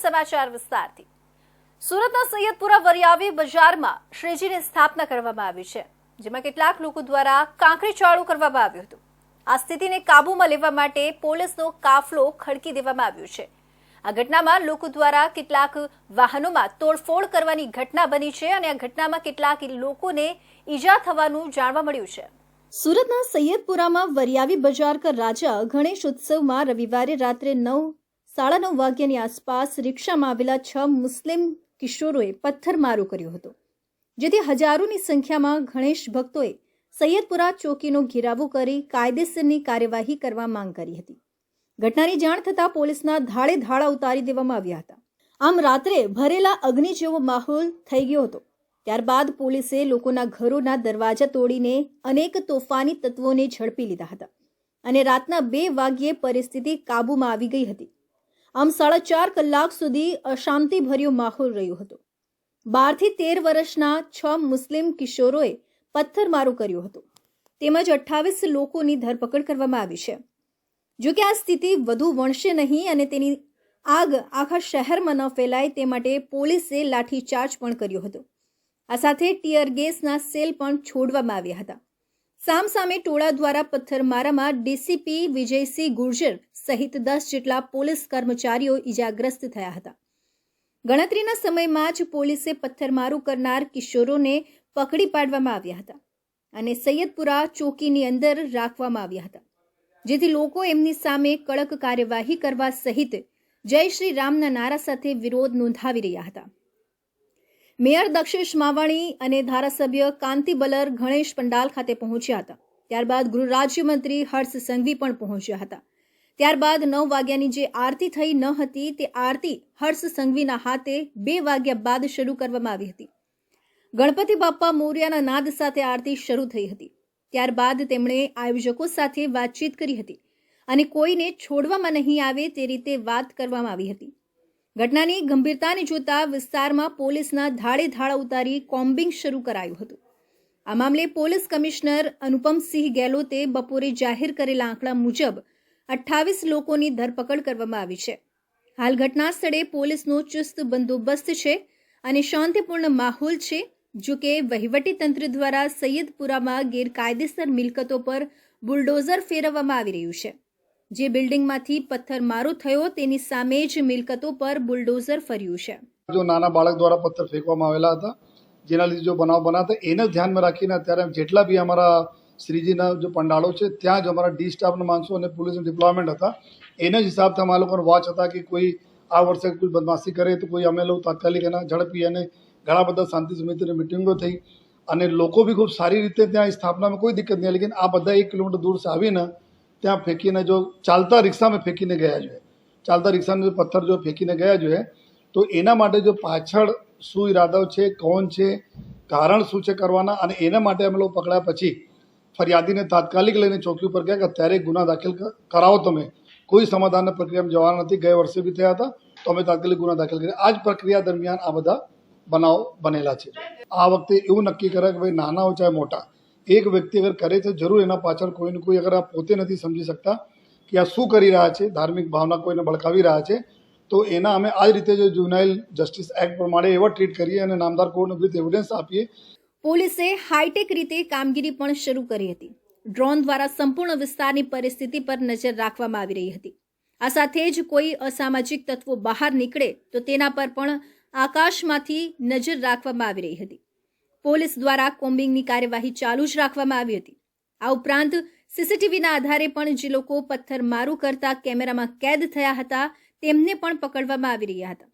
સમાચાર વિસ્તારથી। સુરતના સૈયદપુરા વરિયાવી બજારમાં શ્રીજીની સ્થાપના કરવામાં આવી છે, જેમાં કેટલાક લોકો દ્વારા કાંકરીચાળું કરવામાં આવ્યું હતું। આ સ્થિતિને કાબૂમાં લેવા માટે પોલીસનો કાફલો ખડકી દેવામાં આવ્યો છે। આ ઘટનામાં લોકો દ્વારા કેટલાક વાહનોમાં તોડફોડ કરવાની ઘટના બની છે અને આ ઘટનામાં કેટલાક લોકોને ઈજા થવાનું જાણવા મળ્યું છે। સુરતના સૈયદપુરામાં વરિયાવી બજાર કા રાજા ગણેશ ઉત્સવમાં રવિવારે રાત્રે 9:30 વાગ્યાની આસપાસ રિક્ષામાં આવેલા 6 મુસ્લિમ કિશોરોએ પથ્થરમારો કર્યો હતો, જેથી હજારોની સંખ્યામાં ગણેશ ભક્તોએ સૈયદપુરા ચોકીનો ઘેરાવો કરી કાયદેસરની કાર્યવાહી કરવા માંગ કરી હતી। ઘટનાની જાણ થતાં પોલીસના ધાડે ધાડા ઉતારી દેવામાં આવ્યા હતા। આમ રાત્રે ભરેલા અગ્નિ જેવો માહોલ થઈ ગયો હતો। ત્યારબાદ પોલીસે લોકોના ઘરોના દરવાજા તોડીને અનેક તોફાની તત્વોને ઝડપી લીધા હતા અને રાતના 2 વાગ્યે પરિસ્થિતિ કાબૂમાં આવી ગઈ હતી। આમ 4.5 કલાક સુધી અશાંતિભર્યો માહોલ રહ્યો હતો। 12 થી 13 વર્ષના 6 મુસ્લિમ કિશોરોએ પથ્થરમારો કર્યો હતો, તેમજ 28 લોકોની ધરપકડ કરવામાં આવી છે। જો કે આ સ્થિતિ વધુ વણશે નહીં અને તેની આગ આખા શહેરમાં ન ફેલાય તે માટે પોલીસે લાઠીચાર્જ પણ કર્યો હતો। આ સાથે ટીયર ગેસના સેલ પણ છોડવામાં આવ્યા હતા। સામસામે ટોળા દ્વારા પથ્થરમારામાં ડીસીપી વિજયસિંહ ગુર્જર સહિત 10 જેટલા પોલીસ કર્મચારીઓ ઇજાગ્રસ્ત થયા હતા। ગણતરીના સમયમાં જ પોલીસે પથ્થરમારો કરનાર કિશોરોને પકડી પાડવામાં આવ્યા હતા અને સૈયદપુરા ચોકીની અંદર રાખવામાં આવ્યા હતા, જેથી લોકો એમની સામે કડક કાર્યવાહી કરવા સહિત જય શ્રી રામના નારા સાથે વિરોધ નોંધાવી રહ્યા હતા। મેયર દક્ષેશ માવાણી અને ધારાસભ્ય કાંતિ બલર ગણેશ પંડાલ ખાતે પહોંચ્યા હતા। ત્યારબાદ ગૃહ રાજ્યમંત્રી હર્ષ સંઘવી પણ પહોંચ્યા હતા। ત્યારબાદ 9 વાગ્યાની જે આરતી થઈ ન હતી તે આરતી હર્ષ સંઘવીના હાથે 2 વાગ્યા બાદ શરૂ કરવામાં આવી હતી। ગણપતિ બાપ્પા મોર્યાના નાદ સાથે આરતી શરૂ થઈ હતી। ત્યારબાદ તેમણે આયોજકો સાથે વાતચીત કરી હતી અને કોઈને છોડવામાં નહીં આવે તે રીતે વાત કરવામાં આવી હતી। ઘટનાની ગંભીરતાને જોતા વિસ્તારમાં પોલીસના ધાડે ધાડા ઉતારી કોમ્બિંગ શરૂ કરાયું હતું। આ મામલે પોલીસ કમિશનર અનુપમસિંહ ગેહલોતે બપોરે જાહેર કરેલા આંકડા મુજબ 28 લોકોની ધરપકડ કરવામાં આવી છે। હાલ ઘટના સ્થળે પોલીસનો ચુસ્ત બંદોબસ્ત છે અને શાંતિપૂર્ણ માહોલ છે। જો કે વહીવટીતંત્ર દ્વારા સૈયદપુરામાં ગેરકાયદેસર મિલકતો પર બુલડોઝર ફેરવવામાં આવી રહ્યું છે। જે બિલ્ડિંગમાંથી પથ્થરમારો થયો તેની સામે જ મિલકતો પર બુલડોઝર ફર્યું છે। જો નાના બાળક દ્વારા પથ્થર ફેંકવામાં આવેલા હતા, જેના લીધે જો બનાવ બના હતા, એને ધ્યાનમાં રાખીને અત્યારે જેટલા બી અમારા શ્રીજીના જો પંડાળો છે ત્યાં જ અમારા ડી સ્ટાફના માણસો અને પોલીસનું ડિપ્લોયમેન્ટ હતા। એના જ હિસાબથી અમારા લોકોનો વોચ હતા કે કોઈ આ વર્ષે કોઈ બદમાશી કરે તો કોઈ અમે લોકો તાત્કાલિક એના ઝડપી અને ઘણા બધા શાંતિ સમિતિની મિટિંગો થઈ અને લોકો બી ખૂબ સારી રીતે ત્યાં સ્થાપનામાં કોઈ દિક્કત નહીં, લેકિન આ બધા 1 કિલોમીટર દૂર આવીને ત્યાં ફેંકીને જો ચાલતા રિક્ષામાં ફેંકીને ગયા જોઈએ, ચાલતા રિક્ષાને જો પથ્થર જો ફેંકીને ગયા જોઈએ તો એના માટે જો પાછળ શું ઈરાદાઓ છે, કોણ છે, કારણ શું છે કરવાના, અને એના માટે અમે લોકો પકડ્યા પછી ફરિયાદીને તાત્કાલિક લઈને ચોકી ઉપર ગયા કે અત્યારે ગુના દાખલ કરાવો, તમે કોઈ સમાધાનની પ્રક્રિયામાં જવાના નથી। ગયા વર્ષે બી થયા હતા તો અમે તાત્કાલિક ગુના દાખલ કર્યા। આ જ પ્રક્રિયા દરમિયાન આ બધા બનાવ બનેલા છે। આ વખતે એવું નક્કી કરે કે ભાઈ નાના હોય ચાહે મોટા, એક વ્યક્તિ અગર કરે છે જરૂર એના પાછળ કોઈને કોઈ અગર આ પોતે નથી સમજી શકતા કે આ શું કરી રહ્યા છે, ધાર્મિક ભાવના કોઈને ભડકાવી રહ્યા છે, તો એના અમે આ જ રીતે જો જુવેનાઇલ જસ્ટિસ એક્ટ પ્રમાણે એવા ટ્રીટ કરીએ અને નામદાર કોર્ટને વિથ એવિડન્સ આપીએ। પોલીસે હાઈટેક રીતે કામગીરી પણ શરૂ કરી હતી। ડ્રોન દ્વારા સંપૂર્ણ વિસ્તારની પરિસ્થિતિ પર નજર રાખવામાં આવી રહી હતી। આ સાથે જ કોઈ અસામાજિક તત્વો બહાર નીકળે તો તેના પર પણ આકાશમાંથી નજર રાખવામાં આવી રહી હતી। પોલીસ દ્વારા કોમ્બિંગની કાર્યવાહી ચાલુ જ રાખવામાં આવી હતી। આ ઉપરાંત સીસીટીવીના આધારે પણ જે લોકો પથ્થરમારો કરતા કેમેરામાં કેદ થયા હતા તેમને પણ પકડવામાં આવી રહ્યા હતા।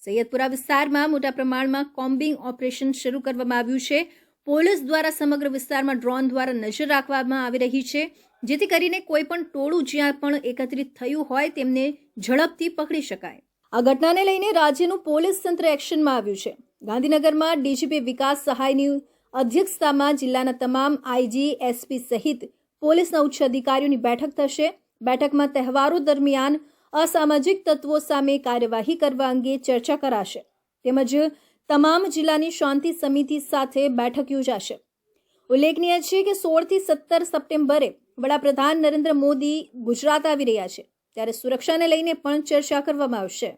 સૈયદપુરા વિસ્તારમાં મોટા પ્રમાણમાં કોમ્બિંગ ઓપરેશન શરૂ કરવામાં આવ્યું છે। પોલીસ દ્વારા સમગ્ર વિસ્તારમાં ડ્રોન દ્વારા નજર રાખવામાં આવી રહી છે, જેથી કરીને કોઈ પણ ટોળું જ્યાં પણ એકત્રિત થયું હોય તેમને ઝડપથી પકડી શકાય। આ ઘટનાને લઈને રાજ્યનું પોલીસ તંત્ર એક્શનમાં આવ્યું છે। ગાંધીનગરમાં ડીજીપી વિકાસ સહાયની અધ્યક્ષતામાં જિલ્લાના તમામ આઈજી, એસપી સહિત પોલીસના ઉચ્ચ અધિકારીઓની બેઠક થશે। બેઠકમાં તહેવારો દરમિયાન અસામાજિક તત્વો સામે કાર્યવાહી કરવા અંગે ચર્ચા કરાશે, તેમજ તમામ જિલ્લાની શાંતિ સમિતિ સાથે બેઠક યોજાશે। ઉલ્લેખનીય છે કે 16 થી 17 સપ્ટેમ્બરે વડાપ્રધાન નરેન્દ્ર મોદી ગુજરાત આવી રહ્યા છે, ત્યારે સુરક્ષાને લઈને પણ ચર્ચા કરવામાં આવશે।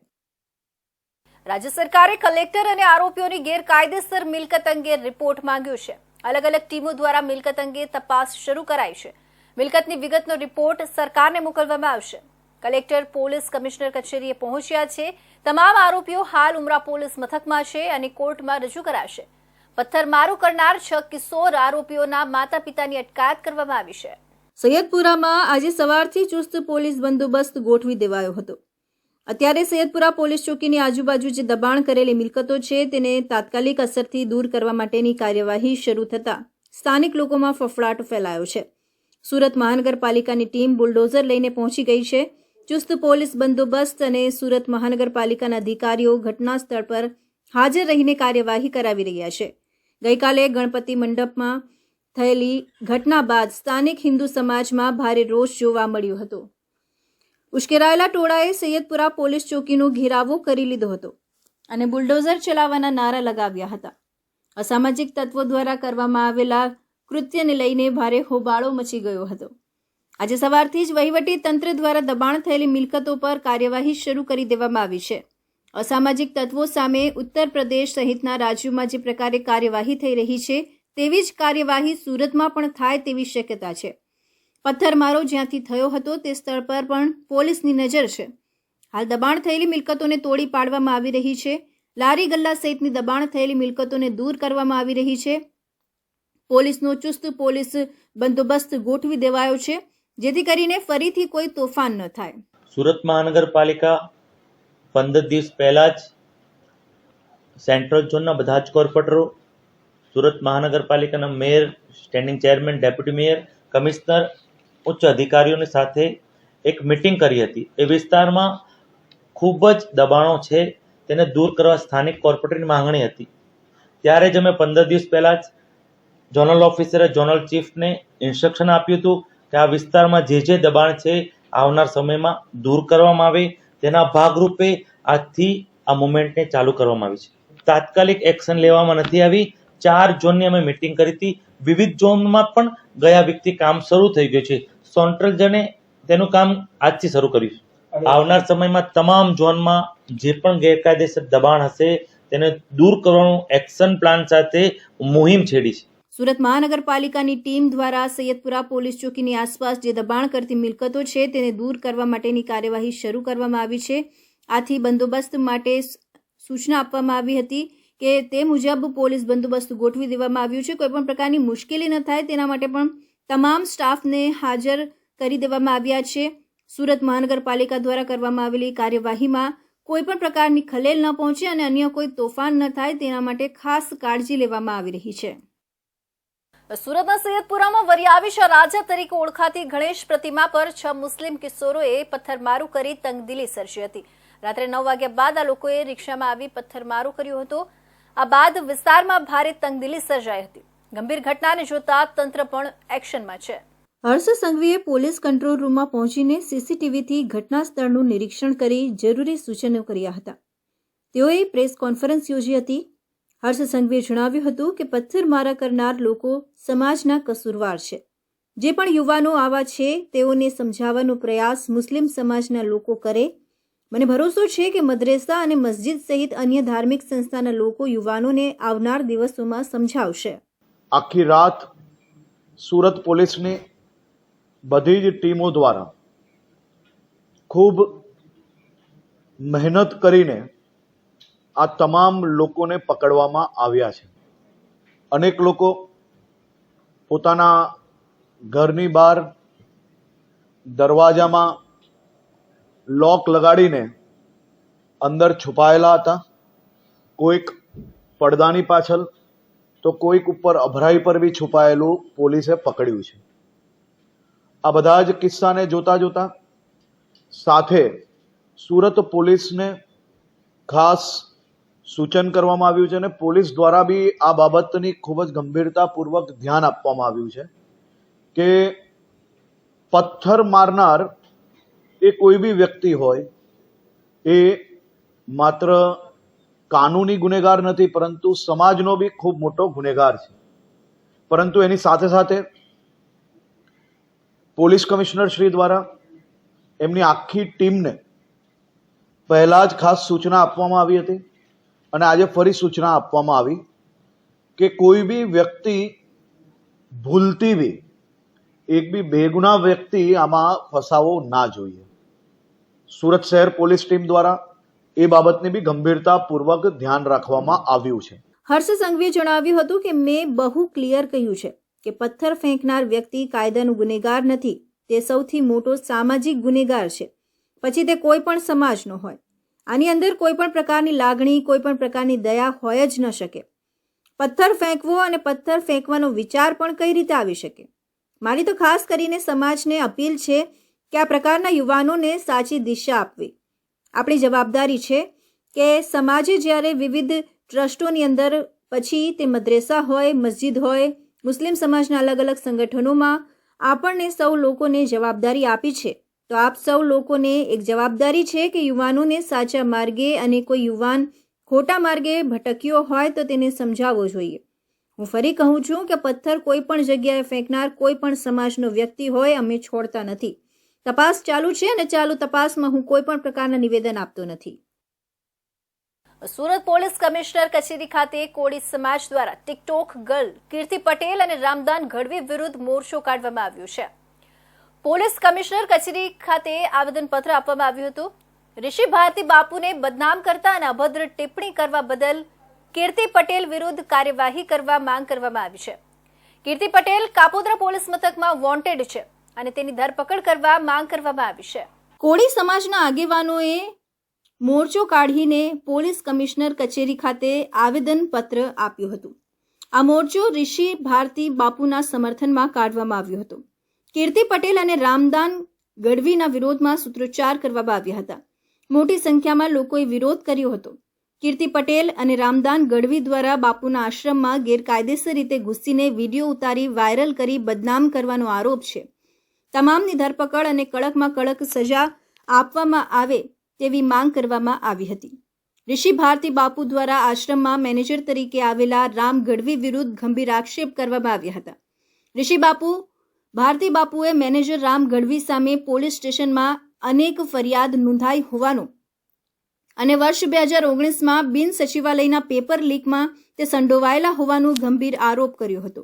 રાજ્ય સરકારે કલેક્ટર અને આરોપીઓની ગેરકાયદેસર મિલકત અંગે રિપોર્ટ માંગ્યો છે. અલગ અલગ ટીમો દ્વારા મિલકત અંગે તપાસ શરૂ કરાઈ છે. મિલકતની વિગતનો રિપોર્ટ સરકારને મોકલવામાં આવશે. કલેક્ટર પોલીસ કમિશનર કચેરીએ પહોંચ્યા છે. તમામ આરોપીઓ હાલ ઉમરા પોલીસ મથકમાં છે અને કોર્ટમાં રજૂ કરાશે. પથ્થરમારો કરનાર 6 કિશોર આરોપીઓના માતા પિતાની અટકાયત કરવામાં આવી છે. સૈયદપુરામાં આજે સવારથી ચુસ્ત પોલીસ બંદોબસ્ત ગોઠવી દેવાયો હતો. અત્યારે સૈયદપુરા પોલીસ ચોકીની આજુબાજુ જે દબાણ કરેલી મિલકતો છે તેને તાત્કાલિક અસરથી દૂર કરવા માટેની કાર્યવાહી શરૂ થતાં સ્થાનિક લોકોમાં ફફડાટ ફેલાયો છે. સુરત મહાનગરપાલિકાની ટીમ બુલડોઝર લઈને પહોંચી ગઈ છે. ચુસ્ત પોલીસ બંદોબસ્ત અને સુરત મહાનગરપાલિકાના અધિકારીઓ ઘટના સ્થળ પર હાજર રહીને કાર્યવાહી કરાવી રહ્યા છે. ગઈકાલે ગણપતિ મંડપમાં થયેલી ઘટના બાદ સ્થાનિક હિન્દુ સમાજમાં ભારે રોષ જોવા મળ્યો હતો. ઉશ્કેરાયેલા ટોળાએ સૈયદપુરા પોલીસ ચોકીનો ઘેરાવો કરી લીધો હતો અને બુલડોઝર ચલાવવાના નારા લગાવ્યા હતા. અસામાજિક તત્વો દ્વારા કરવામાં આવેલા કૃત્યને લઈને ભારે હોબાળો મચી ગયો હતો. આજે સવારથી જ વહીવટી તંત્ર દ્વારા દબાણ થયેલી મિલકતો પર કાર્યવાહી શરૂ કરી દેવામાં આવી છે. અસામાજિક તત્વો સામે ઉત્તર પ્રદેશ સહિતના રાજ્યોમાં જે પ્રકારે કાર્યવાહી થઈ રહી છે તેવી જ કાર્યવાહી સુરતમાં પણ થાય તેવી શક્યતા છે. પથ્થરમારો જ્યાંથી થયો હતો તે સ્થળ પર પણ પોલીસની નજર છે. હાલ દબાણ થયેલી મિલકતોને તોડી પાડવામાં આવી રહી છે. લારી ગલ્લા સહિતની દબાણ થયેલી મિલકતોને દૂર કરવામાં આવી રહી છે. પોલીસનો ચુસ્ત પોલીસ બંદોબસ્ત ગોઠવી દેવાયો છે જેથી કરીને ફરીથી કોઈ તોફાન ન થાય. સુરત મહાનગરપાલિકા 15 દિવસ પહેલા જ સેન્ટ્રલ ઝોનના બધા જ કોર્પોરેટરો, સુરત મહાનગરપાલિકાના mayor, standing chairman, deputy mayor, commissioner, ઉચ્ચ અધિકારીઓની સાથે એક મિટિંગ કરી હતી. એ વિસ્તારમાં ખૂબ જ દબાણો છે તેને દૂર કરવા સ્થાનિક કોર્પોરેટરની માંગણી હતી. ત્યારે જ અમે 15 દિવસ પહેલાં જ ઝોનલ ઓફિસરે ઝોનલ ચીફને ઇન્સ્ટ્રક્શન આપ્યું હતું કે આ વિસ્તારમાં જે દબાણ છે આવનાર સમયમાં દૂર કરવામાં આવે. તેના ભાગરૂપે આજથી આ મુવમેન્ટને ચાલુ કરવામાં આવી છે. તાત્કાલિક એક્શન લેવામાં નથી આવી. 4 ઝોનની અમે મિટિંગ કરી હતી. વિવિધ ઝોનમાં પણ ગયા વીકથી કામ શરૂ થઈ ગયું છે. સેન્ટ્રલ ઝોને તેનું કામ આજથી શરૂ કર્યું છે. આવનાર સમયમાં તમામ ઝોનમાં જે પણ ગેરકાયદેસર દબાણ હશે તેને દૂર કરવાનું એક્શન પ્લાન સાથે મુહિમ છેડી છે. સુરત મહાનગરપાલિકાની ટીમ દ્વારા સૈયદપુરા પોલીસ ચોકીની આસપાસ જે દબાણ કરતી મિલકતો છે તેને દૂર કરવા માટેની કાર્યવાહી શરૂ કરવામાં આવી છે. આથી બંદોબસ્ત માટે સૂચના આપવામાં આવી હતી કે તે મુજબ પોલીસ બંદોબસ્ત ગોઠવી દેવામાં આવ્યું છે. કોઈપણ પ્રકારની મુશ્કેલી ન થાય તેના માટે પણ તમામ સ્ટાફને હાજર કરી દેવામાં આવ્યા છે. સુરત મહાનગરપાલિકા દ્વારા કરવામાં આવેલી કાર્યવાહીમાં કોઈપણ પ્રકારની ખલેલ ન પહોંચે અને અન્ય કોઈ તોફાન ન થાય તેના માટે ખાસ કાળજી લેવામાં આવી રહી છે. સુરતના સૈયદપુરામાં વરિયાવી રાજા તરીકે ઓળખાતી ગણેશ પ્રતિમા પર 6 મુસ્લિમ કિશોરોએ પથ્થરમારો કરી તંગદિલી સર્જી હતી. રાત્રે 9 વાગ્યા બાદ આ લોકોએ રિક્ષામાં આવી પથ્થરમારો કર્યો હતો. આ બાદ વિસ્તારમાં ભારે તંગદિલી સર્જાઈ હતી. ગંભીર ઘટનાને જોતા તંત્ર પણ એક્શનમાં છે. હર્ષ સંઘવીએ પોલીસ કંટ્રોલ રૂમમાં પહોંચીને સીસીટીવીથી ઘટના સ્થળનું નિરીક્ષણ કરી જરૂરી સૂચનો કર્યા હતા. તેઓએ પ્રેસ કોન્ફરન્સ યોજી હતી. હર્ષ સંઘવીએ જણાવ્યું હતું કે પથ્થરમારા કરનાર લોકો સમાજના કસૂરવાર છે. જે પણ યુવાનો આવા છે તેઓને સમજાવવાનો પ્રયાસ મુસ્લિમ સમાજના લોકો કરે. મને ભરોસો છે કે મદ્રેસા અને મસ્જિદ સહિત અન્ય ધાર્મિક સંસ્થાના લોકો યુવાનોને આવનાર દિવસોમાં સમજાવશે. આખી રાત સુરત પોલીસની બધી જ ટીમો દ્વારા ખૂબ મહેનત કરીને આ તમામ લોકોને પકડવામાં આવ્યા છે. અનેક લોકો પોતાના ઘરની બહાર દરવાજામાં લોક લગાડીને અંદર છુપાયેલા હતા. કોઈક પડદાની પાછળ તો કોઈક ઉપર અભરાઈ પર બી છુપાયેલું પોલીસે પકડ્યું છે. આ બધા જ કિસ્સાને જોતા જોતા સાથે સુરત પોલીસને ખાસ સૂચન કરવામાં આવ્યું છે અને પોલીસ દ્વારા બી આ બાબતની ખૂબ જ ગંભીરતાપૂર્વક ધ્યાન આપવામાં આવ્યું છે કે પથ્થર મારનાર એ કોઈ બી વ્યક્તિ હોય એ માત્ર કાનૂની ગુનેગાર નથી પરંતુ સમાજનો બી ખૂબ મોટો ગુનેગાર છે. પરંતુ એની સાથે સાથે પોલીસ કમિશનર શ્રી દ્વારા એમની આખી ટીમને પહેલા જ ખાસ સૂચના આપવામાં આવી હતી અને આજે ફરી સૂચના આપવામાં આવી કે કોઈ બી વ્યક્તિ ભૂલથી બી એક બી બેગુના વ્યક્તિ આમાં ફસાવો ના જોઈએ. સુરત શહેર પોલીસ ટીમ દ્વારા એ બાબતની બી ગંભીરતાપૂર્વક ધ્યાન રાખવામાં આવ્યું છે. હર્ષ સંઘવીએ જણાવ્યું હતું કે મેં બહુ ક્લિયર કહ્યું છે કે પથ્થર ફેંકનાર વ્યક્તિ કાયદાનું ગુનેગાર નથી, તે સૌથી મોટો સામાજિક ગુનેગાર છે, પછી તે કોઈ પણ સમાજનો હોય. આની અંદર કોઈ પણ પ્રકારની લાગણી, કોઈ પણ પ્રકારની દયા હોય જ ન શકે. પથ્થર ફેંકવો અને પથ્થર ફેંકવાનો વિચાર પણ કઈ રીતે આવી શકે? મારી તો ખાસ કરીને સમાજને અપીલ છે કે આ પ્રકારના યુવાનોને સાચી દિશા આપવી આપણી જવાબદારી છે કે સમાજે જ્યારે વિવિધ ટ્રસ્ટોની અંદર, પછી તે મદ્રેસા હોય, મસ્જિદ હોય, મુસ્લિમ સમાજના અલગ અલગ સંગઠનોમાં આપણને સૌ લોકોને જવાબદારી આપી છે, તો આપ સૌ લોકોને એક જવાબદારી છે કે યુવાનોને સાચા માર્ગે, અને કોઈ યુવાન ખોટા માર્ગે ભટક્યો હોય તો તેને સમજાવવો જોઈએ. હું ફરી કહું છું કે પથ્થર કોઈ પણ જગ્યાએ ફેંકનાર કોઈ પણ સમાજનો વ્યક્તિ હોય, અમે છોડતા નથી. તપાસ ચાલુ છે અને ચાલુ તપાસમાં હું કોઈ પણ પ્રકારના નિવેદન આપતો નથી. સુરત પોલીસ કમિશનર કચેરી ખાતે કોળી સમાજ દ્વારા ટિકટોક ગર્લ કીર્તિ પટેલ અને રામદાન ગઢવી વિરુદ્ધ મોરચો કાઢવામાં આવ્યો છે. પોલીસ કમિશનર કચેરી ખાતે આવેદનપત્ર આપવામાં આવ્યું હતું. ઋષિ ભારતી બાપુને બદનામ કરતા અને અભદ્ર ટિપ્પણી કરવા બદલ કીર્તિ પટેલ વિરુદ્ધ કાર્યવાહી કરવા માંગ કરવામાં આવી છે. કીર્તિ પટેલ કાપોદ્રા પોલીસ મથકમાં વોન્ટેડ છે અને તેની ધરપકડ કરવા માંગ કરવામાં આવી છે. કોળી સમાજના આગેવાનોએ મોરચો કાઢીને પોલીસ કમિશનર કચેરી ખાતે આવેદનપત્ર આપ્યું હતું. આ મોરચો ઋષિ ભારતી બાપુના સમર્થનમાં કાઢવામાં આવ્યો હતો. કીર્તિ પટેલ અને રામદાન ગઢવીના વિરોધમાં સૂત્રોચ્ચાર કરવામાં આવ્યા હતા. મોટી સંખ્યામાં લોકોએ વિરોધ કર્યો હતો. કીર્તિ પટેલ અને રામદાન ગઢવી દ્વારા બાપુના આશ્રમમાં ગેરકાયદેસર રીતે ઘૂસીને વિડીયો ઉતારી વાયરલ કરી બદનામ કરવાનો આરોપ છે. તમામની ધરપકડ અને કડકમાં કડક સજા આપવામાં આવે તેવી માંગ કરવામાં આવી હતી. ઋષિ ભારતી બાપુ દ્વારા આશ્રમમાં મેનેજર તરીકે આવેલા રામ ગઢવી વિરુદ્ધ ગંભીર આક્ષેપ કરવામાં આવ્યા હતા. ઋષિ ભારતી બાપુએ મેનેજર રામ ગઢવી સામે પોલીસ સ્ટેશનમાં અનેક ફરિયાદ નોંધાઈ હોવાનું અને વર્ષ 2019માં બિન સચિવાલયના પેપર લીકમાં તે સંડોવાયેલા હોવાનું ગંભીર આરોપ કર્યો હતો.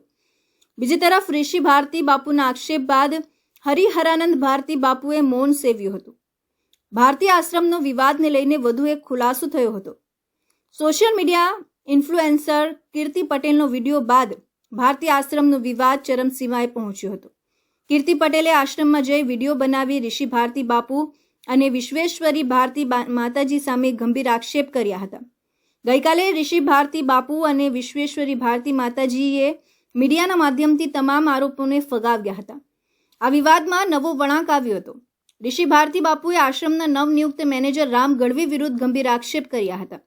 બીજી તરફ ઋષિ ભારતી બાપુના આક્ષેપ બાદ હરિહરાનંદ ભારતી બાપુએ મૌન સેવ્યું હતું. ભારતીય આશ્રમનો વિવાદને લઈને વધુ એક ખુલાસો થયો હતો. સોશિયલ મીડિયા ઇન્ફ્લુએન્સર કીર્તિ પટેલનો વિડીયો બાદ ભારતીય આશ્રમનો વિવાદ ચરમસીમાએ પહોંચ્યો હતો. કીર્તિ પટેલે આશ્રમમાં જઈ વિડીયો બનાવી ઋષિ ભારતી બાપુ અને વિશ્વેશ્વરી ભારતી માતાજી સામે ગંભીર આક્ષેપ કર્યા હતા. ગઈકાલે ઋષિ ભારતી બાપુ અને વિશ્વેશ્વરી ભારતી માતાજીએ મીડિયાના માધ્યમથી તમામ આરોપોને ફગાવ્યા હતા. આ વિવાદમાં નવો વળાંક આવ્યો હતો. ઋષિ ભારતી બાપુએ આશ્રમના નવનિયુક્ત મેનેજર રામ ગઢવી વિરુદ્ધ ગંભીર આક્ષેપ કર્યા હતા.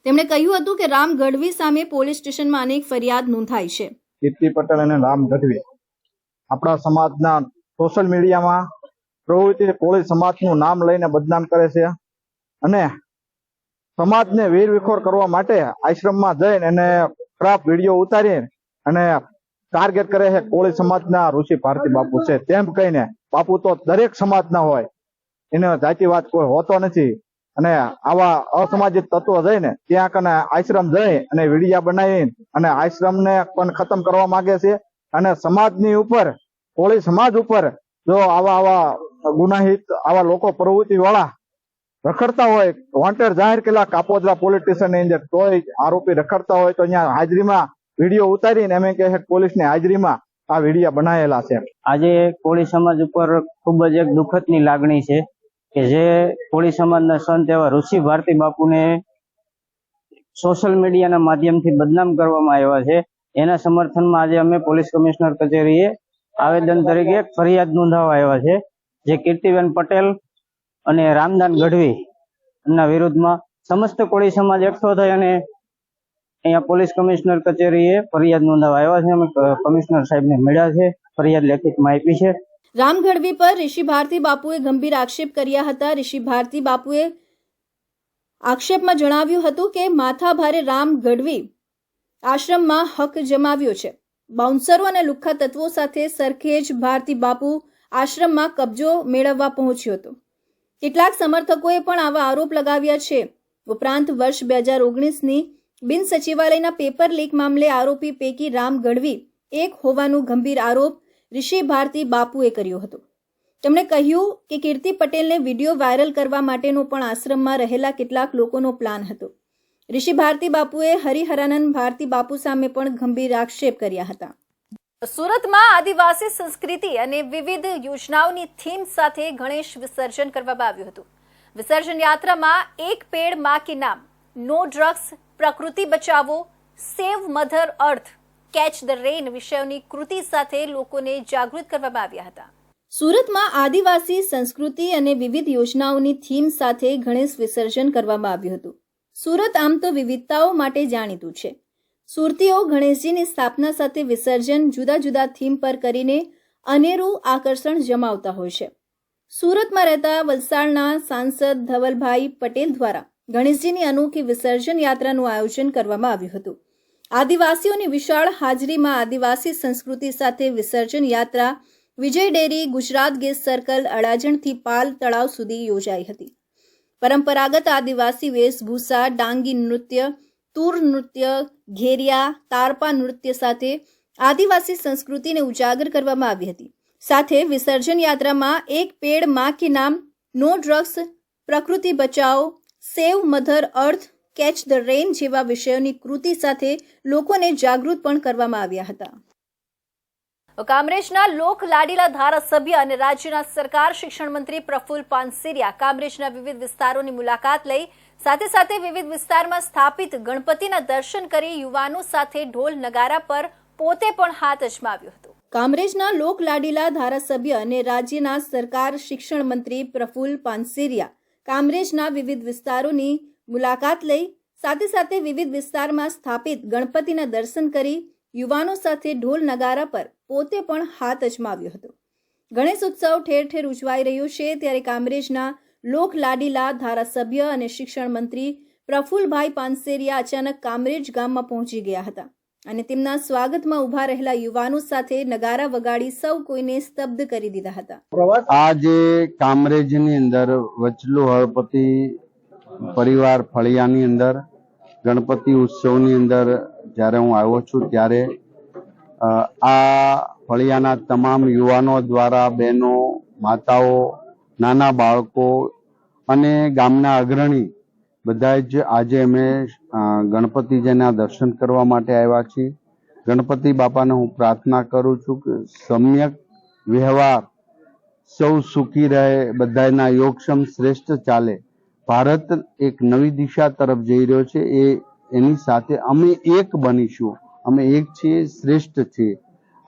તેમણે કહ્યું હતું કે રામ ગઢવી સામે પોલીસ સ્ટેશનમાં અનેક ફરિયાદ નોંધાઈ છે. કીર્તિ પટેલ અને રામ ગઢવી આપણા સમાજના સોશિયલ મીડિયામાં પ્રવૃત્તિ કોળી સમાજનું નામ લઈને બદનામ કરે છે અને સમાજને વેરવિખોર કરવા માટે આશ્રમમાં જઈને એને ખરાબ વિડીયો ઉતારી અને ટાર્ગેટ કરે છે. કોળી સમાજના ઋષિ ભારતી બાપુ છે તેમ કહીને, બાપુ તો દરેક સમાજના હોય, એને જાતિવાદ કોઈ હોતો નથી. અને આવા અસામાજિક તત્વો જઈને ત્યાં કને આશ્રમ જઈ અને વિડીયા બનાવી અને આશ્રમને પણ ખતમ કરવા માંગે છે. અને સમાજની ઉપર, કોળી સમાજ ઉપર જો આવા ગુનાહિત આવા લોકો પ્રવૃત્તિ વાળા રખડતા હોય, વોન્ટેડ જાહેર કરેલા કાપોદ્રા પોલીસ સ્ટેશનની અંદર, તોય આરોપી રખડતા હોય તો અહીંયા હાજરીમાં વિડીયો ઉતારીને એમ કહે પોલીસની હાજરીમાં આ વિડીયા બનાવેલા છે. આજે કોળી સમાજ ઉપર ખૂબ જ એક દુઃખદની લાગણી છે કે જે કોળી સમાજના સંત એવા ઋષિ ભારતી બાપુને સોશિયલ મીડિયાના માધ્યમથી બદનામ કરવામાં આવ્યા છે. એના સમર્થનમાં આજે અમે પોલીસ કમિશનર કચેરીએ આવેદન તરીકે એક ફરિયાદ નોંધાવવા આવ્યા છે, જે કીર્તિબેન પટેલ અને રામદાન ગઢવી ના વિરુદ્ધમાં સમસ્ત કોળી સમાજ એકઠો થઈ અને અહીંયા પોલીસ કમિશનર કચેરીએ ફરિયાદ નોંધાવવા આવ્યા છે. અમે કમિશનર સાહેબને મળ્યા છે, ફરિયાદ લેખિતમાં આપી છે. રામ ગઢવી પર ઋષિ ભારતી બાપુએ ગંભીર આક્ષેપ કર્યા હતા. ઋષિ ભારતી બાપુએ આક્ષેપમાં જણાવ્યું હતું કે માથાભારે રામ ગઢવી આશ્રમમાં હક જમાવ્યો છે. બાઉન્સરો અને લુખ્ખા તત્વો સાથે સરખેજ ભારતી બાપુ આશ્રમમાં કબજો મેળવવા પહોંચ્યો હતો. કેટલાક સમર્થકોએ પણ આવા આરોપ લગાવ્યા છે. ઉપરાંત વર્ષ 2019ની બિન સચિવાલયના પેપર લીક મામલે આરોપી પૈકી રામ ગઢવી એક હોવાનો ગંભીર આરોપ ઋષિ ભારતી બાપુએ કર્યો હતો. તેમણે કહ્યું કે કીર્તિ પટેલને વિડીયો વાયરલ કરવા માટેનો પણ આશ્રમમાં રહેલા કેટલાક લોકોનો પ્લાન હતો. ઋષિ ભારતી બાપુએ હરિહરાનંદ ભારતી બાપુ સામે પણ ગંભીર આક્ષેપ કર્યા હતા. સુરતમાં આદિવાસી સંસ્કૃતિ અને વિવિધ યોજનાઓની થીમ સાથે ગણેશ વિસર્જન કરવામાં આવ્યું હતું. વિસર્જન યાત્રામાં એક પેડ માં કે નામ, નો ડ્રગ્સ, પ્રકૃતિ બચાવો, save mother earth, catch the rain વિષયોની કૃતિ સાથે લોકોને જાગૃત કરવામાં આવ્યા હતા. સુરતમાં આદિવાસી સંસ્કૃતિ અને વિવિધ યોજનાઓની થીમ સાથે ગણેશ વિસર્જન કરવામાં આવ્યું હતું. સુરત આમ તો વિવિધતાઓ માટે જાણીતું છે. સુરતીઓ ગણેશજીની સ્થાપના સાથે વિસર્જન જુદા જુદા થીમ પર કરીને અનેરું આકર્ષણ જમાવતા હોય છે. સુરતમાં રહેતા વલસાડના સાંસદ ધવલભાઈ પટેલ દ્વારા ગણેશજીની અનોખી વિસર્જન યાત્રાનું આયોજન કરવામાં આવ્યું હતું. આદિવાસીઓની વિશાળ હાજરીમાં આદિવાસી સંસ્કૃતિ સાથે વિસર્જન યાત્રા વિજય ડેરી, ગુજરાત ગેસ સર્કલ, અડાજણથી પાલ તળાવ સુધી યોજાઈ હતી. પરંપરાગત આદિવાસી વેશભૂષા, ડાંગી નૃત્ય, તૂર નૃત્ય, ઘેરિયા, તારપા નૃત્ય સાથે આદિવાસી સંસ્કૃતિને ઉજાગર કરવામાં આવી હતી. સાથે વિસર્જન યાત્રામાં એક પેડ માં કે નામ, નો ડ્રગ્સ, પ્રકૃતિ બચાવો, save mother earth, catch the rain જેવા વિષયોની કૃતિ સાથે લોકોને જાગૃત પણ કરવામાં આવ્યા હતા. કામરેજના લોક લાડીલા ધારાસભ્ય અને રાજ્યના સરકાર શિક્ષણ મંત્રી પ્રફુલ્લ પાનસેરિયા કામરેજના વિવિધ વિસ્તારોની મુલાકાત લઈ સાથે વિવિધ વિસ્તારમાં સ્થાપિત ગણપતિના દર્શન કરી યુવાનો સાથે ઢોલ નગારા પર પોતે પણ હાથ અજમાવ્યો હતો. કામરેજના લોક લાડીલા ધારાસભ્ય અને રાજ્યના સરકાર શિક્ષણ મંત્રી પ્રફુલ્લ પાનસેરિયા કામરેજના વિવિધ વિસ્તારોની મુલાકાત લઈ સાથે વિવિધ વિસ્તારમાં સ્થાપિત ગણપતિના દર્શન કરી યુવાનો સાથે ઢોલ નગારા પર પોતે પણ હાથ અજમાવ્યો હતો. ગણેશ ઉત્સવ ઠેર ઠેર ઉજવાઈ રહ્યો છે ત્યારે કામરેજના લોક લાડીલા ધારાસભ્ય અને શિક્ષણ મંત્રી પ્રફુલ્લભાઈ પાનસેરિયા અચાનક કામરેજ ગામમાં પહોંચી ગયા હતા અને તેમના સ્વાગતમાં ઉભા રહેલા યુવાનો સાથે નગારા વગાડી સૌ કોઈને સ્તબ્ધ કરી દીધા હતા. આજે કામરેજની અંદર વચલુ હળપતિ પરિવાર ફળિયાની અંદર ગણપતિ ઉત્સવની અંદર જ્યારે હું આવ્યો છું ત્યારે આ ફળિયાના તમામ યુવાનો દ્વારા બહેનો, માતાઓ, નાના બાળકો અને ગામના અગ્રણી બધા જ આજે અમે ગણપતિજીના દર્શન કરવા માટે આવ્યા છીએ. ગણપતિ બાપાને હું પ્રાર્થના કરું છું કે સમ્યક વ્યવહાર, સૌ સુખી રહે, બધાના યોગક્ષમ શ્રેષ્ઠ ચાલે. ભારત એક નવી દિશા તરફ જઈ રહ્યો છે. એની સાથે અમે એક બનીશું. અમે એક છીએ, શ્રેષ્ઠ છીએ.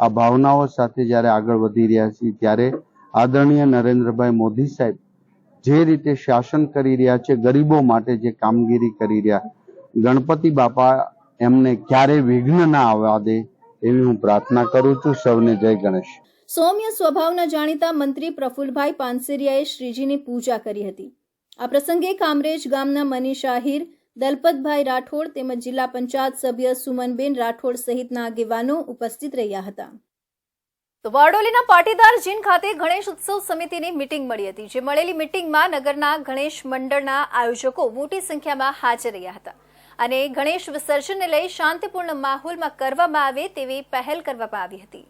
આ ભાવનાઓ સાથે જ્યારે આગળ વધી રહ્યા છીએ ત્યારે આદરણીય નરેન્દ્રભાઈ મોદી સાહેબ જે રીતે શાસન કરી રહ્યા છે, ગરીબો માટે જે કામગીરી કરી રહ્યા, ગણપતિ બાપા એમને ક્યારે વિઘ્ન ના આવવા દે એવી હું પ્રાર્થના કરું છું. સૌને જય ગણેશ. સૌમ્ય સ્વભાવના જાણીતા મંત્રી પ્રફુલ્લભાઈ પાનસેરિયાએ શ્રીજીની પૂજા કરી હતી. આ પ્રસંગે કામરેજ ગામના મનીષ આહિર, દલપતભાઈ રાઠોડ તેમજ જિલ્લા પંચાયત સભ્ય સુમનબેન રાઠોડ સહિતના આગેવાનો ઉપસ્થિત રહ્યા હતા. તો બારડોલીના પાટીદાર જીન ખાતે ગણેશ ઉત્સવ સમિતિની મીટિંગ મળી હતી. જે મળેલી મીટિંગમાં નગરના ગણેશ મંડળના આયોજકો મોટી સંખ્યામાં હાજર રહ્યા હતા અને ગણેશ વિસર્જનને લઈ શાંતિપૂર્ણ માહોલમાં કરવામાં આવે તેવી પહેલ કરવામાં આવી હતી.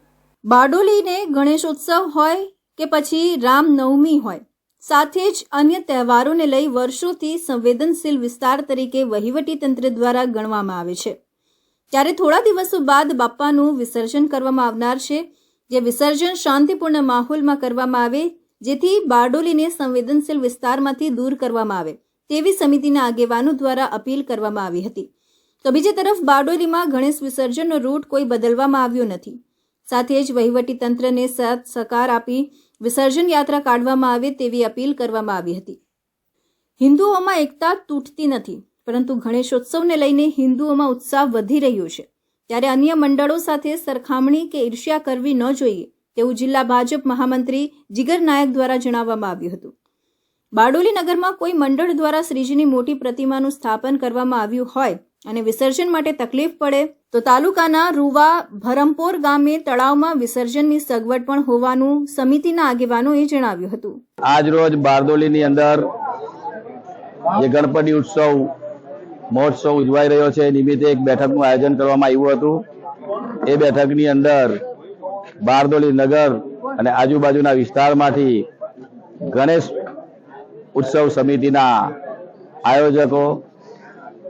બારડોલીને ગણેશ ઉત્સવ હોય કે પછી રામનવમી હોય, સાથે જ અન્ય તહેવારોને લઈ વર્ષોથી સંવેદનશીલ વિસ્તાર તરીકે વહીવટી તંત્ર દ્વારા ગણવામાં આવે છે. ત્યારે થોડા દિવસો બાદ બાપ્પાનું વિસર્જન કરવામાં આવનાર છે. જે વિસર્જન શાંતિપૂર્ણ માહોલમાં કરવામાં આવે જેથી બારડોલીને સંવેદનશીલ વિસ્તારમાંથી દૂર કરવામાં આવે તેવી સમિતિના આગેવાનો દ્વારા અપીલ કરવામાં આવી હતી. તો બીજી તરફ બારડોલીમાં ગણેશ વિસર્જનનો રૂટ કોઈ બદલવામાં આવ્યો નથી. સાથે જ વહીવટી તંત્રને સાથ સહકાર આપી વિસર્જન યાત્રા કાઢવામાં આવે તેવી અપીલ કરવામાં આવી હતી. હિન્દુઓમાં એકતા તૂટતી નથી, પરંતુ ગણેશોત્સવને લઈને હિન્દુઓમાં ઉત્સાહ વધી રહ્યો છે. ત્યારે અન્ય મંડળો સાથે સરખામણી કે ઈર્ષ્યા કરવી ન જોઈએ તેવું જિલ્લા ભાજપ મહામંત્રી જીગર નાયક દ્વારા જણાવવામાં આવ્યું હતું. બારડોલી નગરમાં કોઈ મંડળ દ્વારા શ્રીજીની મોટી પ્રતિમાનું સ્થાપન કરવામાં આવ્યું હોય અને વિસર્જન માટે તકલીફ પડે તો તાલુકાના રૂવા ભરમપોર ગામે તળાવમાં વિસર્જનની સગવડ પણ હોવાનું સમિતિના આગેવાનોએ જણાવ્યું હતું. આજ રોજ બારડોલીની અંદર જે ગણપતિ ઉત્સવ મહોત્સવ ઉજવાઈ રહ્યો છે. નિમિત્તે એક બેઠકનું આયોજન કરવામાં આવ્યું હતું. એ બેઠકની અંદર બારડોલી નગર અને આજુબાજુના વિસ્તારમાંથી ગણેશ ઉત્સવ સમિતિના આયોજકો,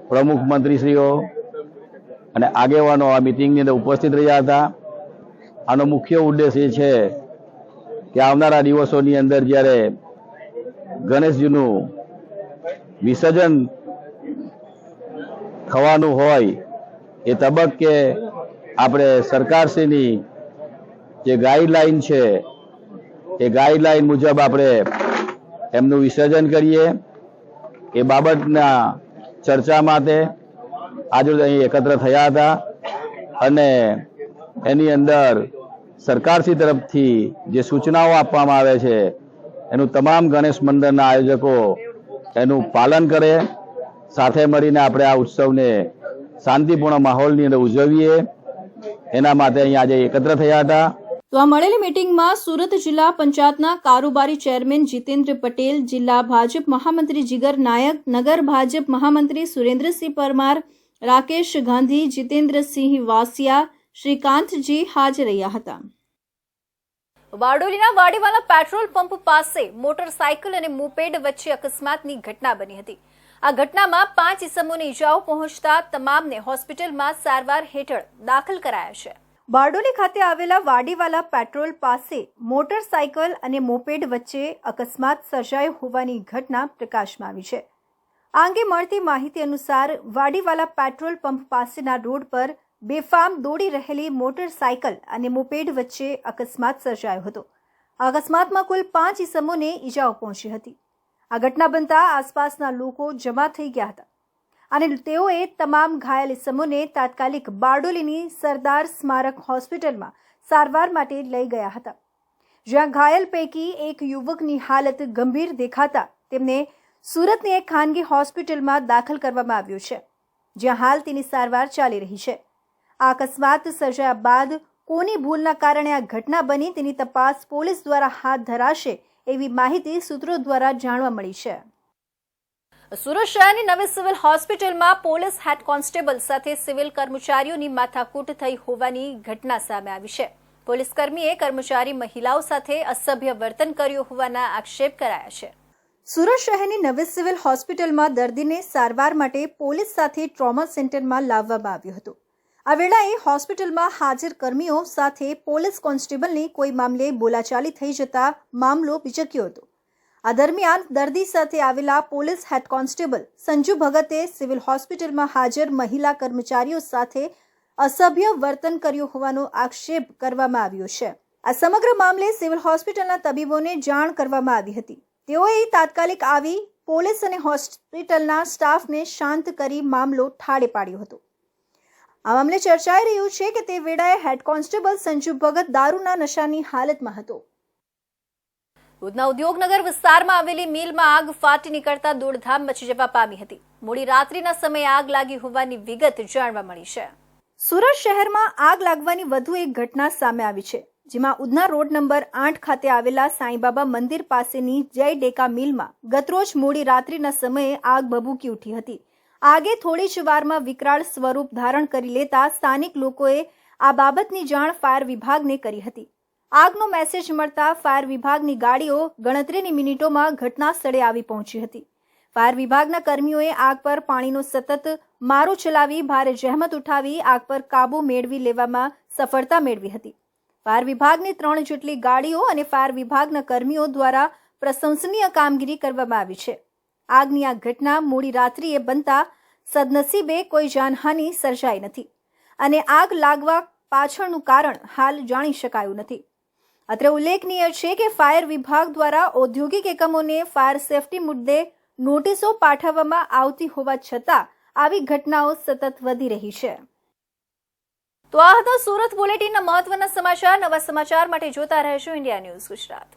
પ્રમુખ મંત્રીશ્રીઓ અને આગેવાનો આ મિટિંગની અંદર ઉપસ્થિત રહ્યા હતા. આનો મુખ્ય ઉદ્દેશ એ છે કે આવનારા દિવસોની અંદર જ્યારે ગણેશજીનું વિસર્જન થવાનું હોય એ તબક્કે આપણે સરકારશ્રીની જે ગાઈડલાઈન છે એ ગાઈડલાઈન મુજબ આપણે એમનું વિસર્જન કરીએ. એ બાબતના ચર્ચા માટે આજે અહીં એકત્ર થયા હતા અને એની અંદર સરકારશ્રી તરફથી જે સૂચનાઓ આપવામાં આવે છે એનું તમામ ગણેશ મંડળના આયોજકો એનું પાલન કરે. સાથે મળીને આપણે આ ઉત્સવને શાંતિપૂર્ણ માહોલની અંદર ઉજવીએ એના માટે અહીં આજે એકત્ર થયા હતા. તો આ મળેલી મીટિંગમાં સુરત જિલ્લા પંચાયતના કારોબારી ચેરમેન જીતેન્દ્ર પટેલ, જિલ્લા ભાજપ મહામંત્રી જીગર નાયક, નગર ભાજપ મહામંત્રી સુરેન્દ્રસિંહ પરમાર, રાકેશ ગાંધી, જીતેન્દ્રસિંહ વાસિયા, શ્રીકાંતજી હાજર રહ્યા હતા. બારડોલીના વાડીવાલા પેટ્રોલ પંપ પાસે મોટરસાયકલ અને મોપેડ વચ્ચે અકસ્માતની ઘટના બની હતી. આ ઘટનામાં 5 ઇસમોને ઈજાઓ પહોંચતા તમામને હોસ્પિટલમાં સારવાર હેઠળ દાખલ કરાયા છે. બારડોલી ખાતે આવેલા વાડીવાલા પેટ્રોલ પાસે મોટરસાયકલ અને મોપેડ વચ્ચે અકસ્માત સર્જાયો હોવાની ઘટના પ્રકાશમાં આવી છે. આ અંગે મળતી માહિતી અનુસાર વાડીવાલા પેટ્રોલ પંપ પાસેના રોડ પર બેફામ દોડી રહેલી મોટરસાયકલ અને મોપેડ વચ્ચે અકસ્માત સર્જાયો હતો. આ અકસ્માતમાં કુલ 5 ઇસમોને ઈજાઓ પહોંચી હતી. આ ઘટના બનતા આસપાસના લોકો જમા થઈ ગયા હતા અને તેઓએ તમામ ઘાયલ ઇસમોને તાત્કાલિક બારડોલીની સરદાર સ્મારક હોસ્પિટલમાં સારવાર માટે લઈ ગયા હતા, જ્યાં ઘાયલ પૈકી એક યુવકની હાલત ગંભીર દેખાતા તેમને સુરતની એક ખાનગી હોસ્પિટલમાં દાખલ કરવામાં આવ્યો છે, જ્યાં હાલ તેની સારવાર ચાલી રહી છે. આ અકસ્માત સર્જાયા બાદ કોની ભૂલના કારણે આ ઘટના બની તેની તપાસ પોલીસ દ્વારા હાથ ધરાશે એવી માહિતી સૂત્રો દ્વારા જાણવા મળી છે. સુરત શહેરની નવી સિવિલ હોસ્પિટલમાં પોલીસ હેડ કોન્સ્ટેબલ સાથે સિવિલ કર્મચારીઓની માથાકૂટ થઈ હોવાની ઘટના સામે આવી છે. પોલીસ કર્મીએ કર્મચારી મહિલાઓ સાથે અસભ્ય વર્તન કર્યું હોવાના આક્ષેપ કરાયા છે. સુરત શહેરની નવી સિવિલ હોસ્પિટલમાં દર્દીને સારવાર માટે પોલીસ સાથે ટ્રોમા સેન્ટરમાં લાવવામાં આવ્યું હતું. આ વેળાએ હોસ્પિટલમાં હાજર કર્મીઓ સાથે પોલીસ કોન્સ્ટેબલની કોઈ મામલે બોલાચાલી થઈ જતા મામલો બીચક્યો હતો. આ દરમિયાન દર્દી સાથે આવેલા પોલીસ હેડ કોન્સ્ટેબલ સંજુ ભગતે સિવિલ હોસ્પિટલમાં હાજર મહિલા કર્મચારીઓ સાથે અસભ્ય વર્તન કર્યું હોવાનો આક્ષેપ કરવામાં આવ્યો છે. આ સમગ્ર મામલે સિવિલ હોસ્પિટલના તબીબોને જાણ કરવામાં આવી હતી. તેઓએ તાત્કાલિક આવી પોલીસ અને હોસ્પિટલના સ્ટાફને શાંત કરી મામલો ઠાળે પાડ્યો હતો. આ મામલે ચર્ચાઈ રહ્યું છે કે તે વેળાએ હેડ કોન્સ્ટેબલ સંજુ ભગત દારૂના નશાની હાલતમાં હતો. ઉધના ઉદ્યોગનગર વિસ્તારમાં આવેલી મિલમાં આગ ફાટી નીકળતા દોડધામ મચી જવા પામી હતી. મોડી રાત્રિના સમયે આગ લાગી હોવાની વિગત જાણવા મળી છે. સુરત શહેરમાં આગ લાગવાની વધુ એક ઘટના સામે આવી છે, જેમાં ઉધના રોડ નંબર 8 ખાતે આવેલા સાંઈબાબા મંદિર પાસેની જય ડેકા મિલમાં ગતરોજ મોડી રાત્રિના સમયે આગ ભભૂકી ઉઠી હતી. આગે થોડી જ વારમાં વિકરાળ સ્વરૂપ ધારણ કરી લેતા સ્થાનિક લોકોએ આ બાબતની જાણ ફાયર વિભાગને કરી હતી. આગનો મેસેજ મળતા ફાયર વિભાગની ગાડીઓ ગણતરીની મિનિટોમાં ઘટના સ્થળે આવી પહોંચી હતી. ફાયર વિભાગના કર્મીઓએ આગ પર પાણીનો સતત મારો ચલાવી ભારે જહેમત ઉઠાવી આગ પર કાબુ મેળવી લેવામાં સફળતા મેળવી હતી. ફાયર વિભાગની 3 જેટલી ગાડીઓ અને ફાયર વિભાગના કર્મીઓ દ્વારા પ્રશંસનીય કામગીરી કરવામાં આવી છે. આગની આ ઘટના મોડી રાત્રિએ બનતા સદનસીબે કોઈ જાનહાનિ સર્જાઈ નથી અને આગ લાગવા પાછળનું કારણ હાલ જાણી શકાયું નથી. અત્રે ઉલ્લેખનીય છે કે ફાયર વિભાગ દ્વારા ઔદ્યોગિક એકમોને ફાયર સેફટી મુદ્દે નોટિસો પાઠવવામાં આવતી હોવા છતાં આવી ઘટનાઓ સતત વધી રહી છે. તો આ હતા સુરત બુલેટિનના મહત્વના સમાચાર. નવા સમાચાર માટે જોતા રહેજો ઇન્ડિયા ન્યૂઝ ગુજરાત.